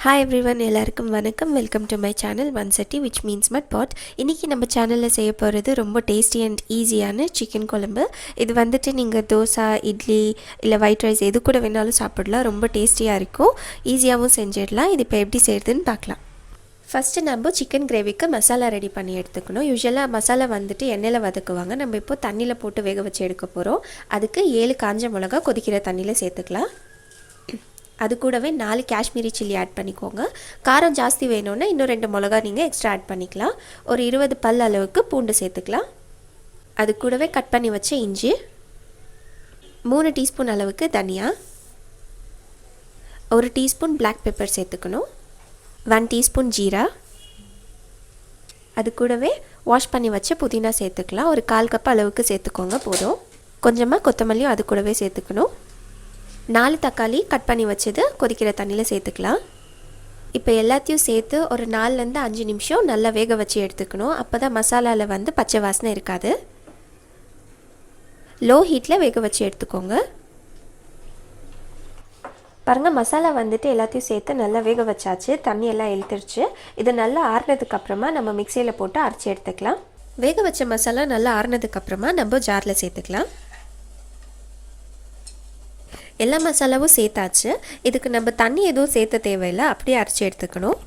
Hi everyone, எல்லாருக்கும் வணக்கம். Welcome to my channel one சட்டி which means mud pot. இன்னைக்கு நம்ம சேனலில் செய்ய போகிறது ரொம்ப டேஸ்டி அண்ட் ஈஸியான சிக்கன் குழம்பு. இது வந்துட்டு நீங்கள் தோசா, இட்லி இல்லை ஒயிட் ரைஸ் எது கூட வேணாலும் சாப்பிடலாம். ரொம்ப டேஸ்டியாக இருக்கும், ஈஸியாகவும் செஞ்சிடலாம். இது இப்போ எப்படி செய்கிறதுன்னு பார்க்கலாம். ஃபஸ்ட்டு நம்ம சிக்கன் கிரேவிக்கு மசாலா ரெடி பண்ணி எடுத்துக்கணும். யூஸ்வலாக மசாலா வந்துட்டு எண்ணெயில் வதக்குவாங்க. நம்ம இப்போது தண்ணியில் போட்டு வேக வச்சு எடுக்க போகிறோம். அதுக்கு 7 காஞ்ச மிளகா கொதிக்கிற தண்ணியில் சேர்த்துக்கலாம். அது கூடவே 4 காஷ்மீரி சில்லி ஆட் பண்ணிக்கோங்க. காரம் ஜாஸ்தி வேணும்னா இன்னும் 2 மிளகா நீங்கள் எக்ஸ்ட்ரா ஆட் பண்ணிக்கலாம். ஒரு 20 பல் அளவுக்கு பூண்டு சேர்த்துக்கலாம். அது கூடவே கட் பண்ணி வச்ச இஞ்சி, 3 டீஸ்பூன் அளவுக்கு தனியா, 1 டீஸ்பூன் பிளாக் பெப்பர் சேர்த்துக்கணும், 1 டீஸ்பூன் ஜீரா, அது கூடவே வாஷ் பண்ணி வச்ச புதினா சேர்த்துக்கலாம். ஒரு 1/4 கப் அளவுக்கு சேர்த்துக்கோங்க போதும். கொஞ்சமாக கொத்தமல்லியும் அது கூடவே சேர்த்துக்கணும். 4 தக்காளி கட் பண்ணி வச்சது கொதிக்கிற தண்ணியில் சேர்த்துக்கலாம். இப்போ எல்லாத்தையும் சேர்த்து ஒரு 4லேருந்து 5 நிமிஷம் நல்லா வேக வச்சு எடுத்துக்கணும். அப்போ தான் மசாலாவில் வந்து பச்சை வாசனை இருக்காது. லோ ஹீட்டில் வேக வச்சு எடுத்துக்கோங்க. பாருங்கள், மசாலா வந்துட்டு எல்லாத்தையும் சேர்த்து நல்லா வேக வச்சாச்சு. தண்ணியெல்லாம் இழுத்துருச்சு. இது நல்லா ஆறுனதுக்கப்புறமா நம்ம மிக்சியில் போட்டு அரைச்சி எடுத்துக்கலாம். வேக வச்ச மசாலா நல்லா ஆறுனதுக்கப்புறமா நம்ம ஜாரில் சேர்த்துக்கலாம். எல்லா மசாலாவும் சேர்த்தாச்சு. இதுக்கு நம்ம தண்ணி எதுவும் சேர்த்த தேவையில்லை, அப்படியே அரைச்சி எடுத்துக்கணும்.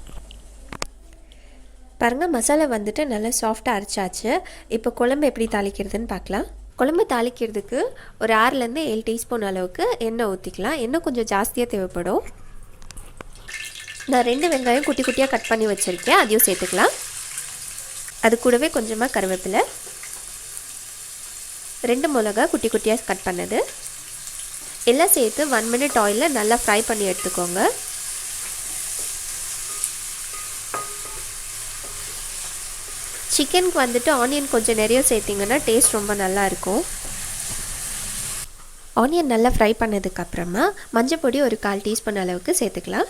பாருங்கள், மசாலா வந்துட்டு நல்லா சாஃப்டாக அரைச்சாச்சு. இப்போ குழம்பு எப்படி தாளிக்கிறதுன்னு பார்க்கலாம். குழம்பு தாளிக்கிறதுக்கு ஒரு 6லேருந்து 7 டீஸ்பூன் அளவுக்கு எண்ணெய் ஊற்றிக்கலாம். எண்ணெய் கொஞ்சம் ஜாஸ்தியாக தேவைப்படும். நான் 2 வெங்காயம் குட்டி குட்டியாக கட் பண்ணி வச்சுருக்கேன், அதையும் சேர்த்துக்கலாம். அது கூடவே கொஞ்சமாக கருவேப்பிலை, 2 மிளகா குட்டி குட்டியாக கட் பண்ணது எல்லாம் சேர்த்து 1 மினிட் ஆயிலில் நல்லா ஃப்ரை பண்ணி எடுத்துக்கோங்க. சிக்கனுக்கு வந்துட்டு ஆனியன் கொஞ்சம் நிறைய சேர்த்திங்கன்னா டேஸ்ட் ரொம்ப நல்லா இருக்கும். ஆனியன் நல்லா ஃப்ரை பண்ணதுக்கப்புறமா மஞ்சள் பொடி ஒரு 1/4 டீஸ்பூன் அளவுக்கு சேர்த்துக்கலாம்.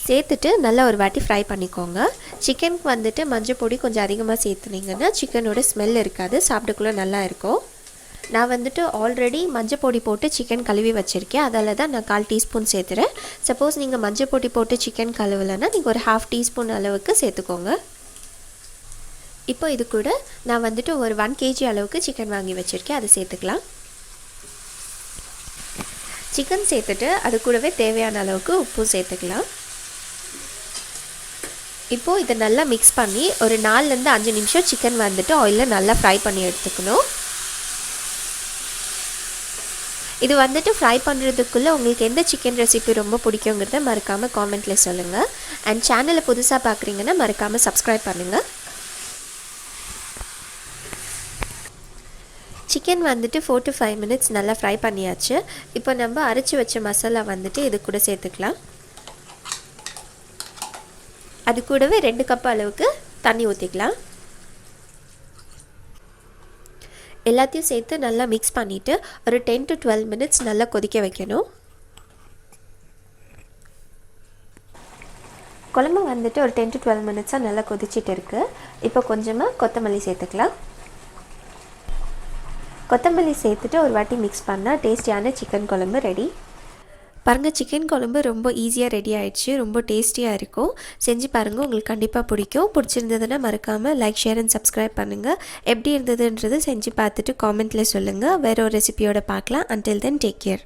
சேர்த்துட்டு நல்லா ஒரு வாட்டி ஃப்ரை பண்ணிக்கோங்க. சிக்கனுக்கு வந்துட்டு மஞ்சள் பொடி கொஞ்சம் அதிகமாக சேர்த்துனீங்கன்னா சிக்கனோட ஸ்மெல் இருக்காது, சாப்பிடக்குள்ள நல்லா இருக்கும். நான் வந்துட்டு ஆல்ரெடி மஞ்சள் பொடி போட்டு சிக்கன் கழுவி வச்சுருக்கேன், அதில் தான் நான் 1/4 டீஸ்பூன் சேர்த்துறேன். சப்போஸ் நீங்கள் மஞ்சள் பொடி போட்டு சிக்கன் கழுவலைன்னா நீங்கள் ஒரு 1/2 டீஸ்பூன் அளவுக்கு சேர்த்துக்கோங்க. இப்போ இது கூட நான் வந்துட்டு ஒரு 1 kg அளவுக்கு சிக்கன் வாங்கி வச்சுருக்கேன், அதை சேர்த்துக்கலாம். சிக்கன் சேர்த்துட்டு அது கூடவே தேவையான அளவுக்கு உப்பு சேர்த்துக்கலாம். இப்போது இதை நல்லா மிக்ஸ் பண்ணி ஒரு 4லேருந்து 5 நிமிஷம் சிக்கன் வந்துட்டு ஆயிலில் நல்லா ஃப்ரை பண்ணி எடுத்துக்கணும். இது வந்துட்டு ஃப்ரை பண்ணுறதுக்குள்ளே உங்களுக்கு எந்த சிக்கன் ரெசிபி ரொம்ப பிடிக்குங்கிறத மறக்காமல் காமெண்ட்டில் சொல்லுங்கள். அண்ட் சேனலை புதுசாக பார்க்குறீங்கன்னா மறக்காமல் சப்ஸ்கிரைப் பண்ணுங்கள். சிக்கன் வந்துட்டு 4 to 5 மினிட்ஸ் நல்லா ஃப்ரை பண்ணியாச்சு. இப்போ நம்ம அரைச்சி வச்ச மசாலா வந்துட்டு இது கூட சேர்த்துக்கலாம். அது கூடவே 2 கப் அளவுக்கு தண்ணி ஊற்றிக்கலாம். எல்லாத்தையும் சேர்த்து நல்லா மிக்ஸ் பண்ணிவிட்டு ஒரு 10 to 12 மினிட்ஸ் நல்லா கொதிக்க வைக்கணும். குழம்பு வந்துட்டு ஒரு 10 to 12 மினிட்ஸாக நல்லா கொதிச்சிட்டு இருக்குது. இப்போ கொஞ்சமாக கொத்தமல்லி சேர்த்துக்கலாம். கொத்தமல்லி சேர்த்துட்டு ஒரு வாட்டி மிக்ஸ் பண்ணால் டேஸ்டியான சிக்கன் குழம்பு ரெடி. பாருங்கள், சிக்கன் குழம்பு ரொம்ப ஈஸியாக ரெடி ஆகிடுச்சு. ரொம்ப டேஸ்டியாக இருக்கும். செஞ்சு பாருங்கள், உங்களுக்கு கண்டிப்பாக பிடிக்கும். பிடிச்சிருந்ததுன்னா மறக்காமல் லைக், ஷேர் அண்ட் சப்ஸ்கிரைப் பண்ணுங்கள். எப்படி இருந்ததுன்றது செஞ்சு பார்த்துட்டு காமெண்ட்டில் சொல்லுங்கள். வேறு ஒரு ரெசிபியோட பார்க்கலாம். Until then take care.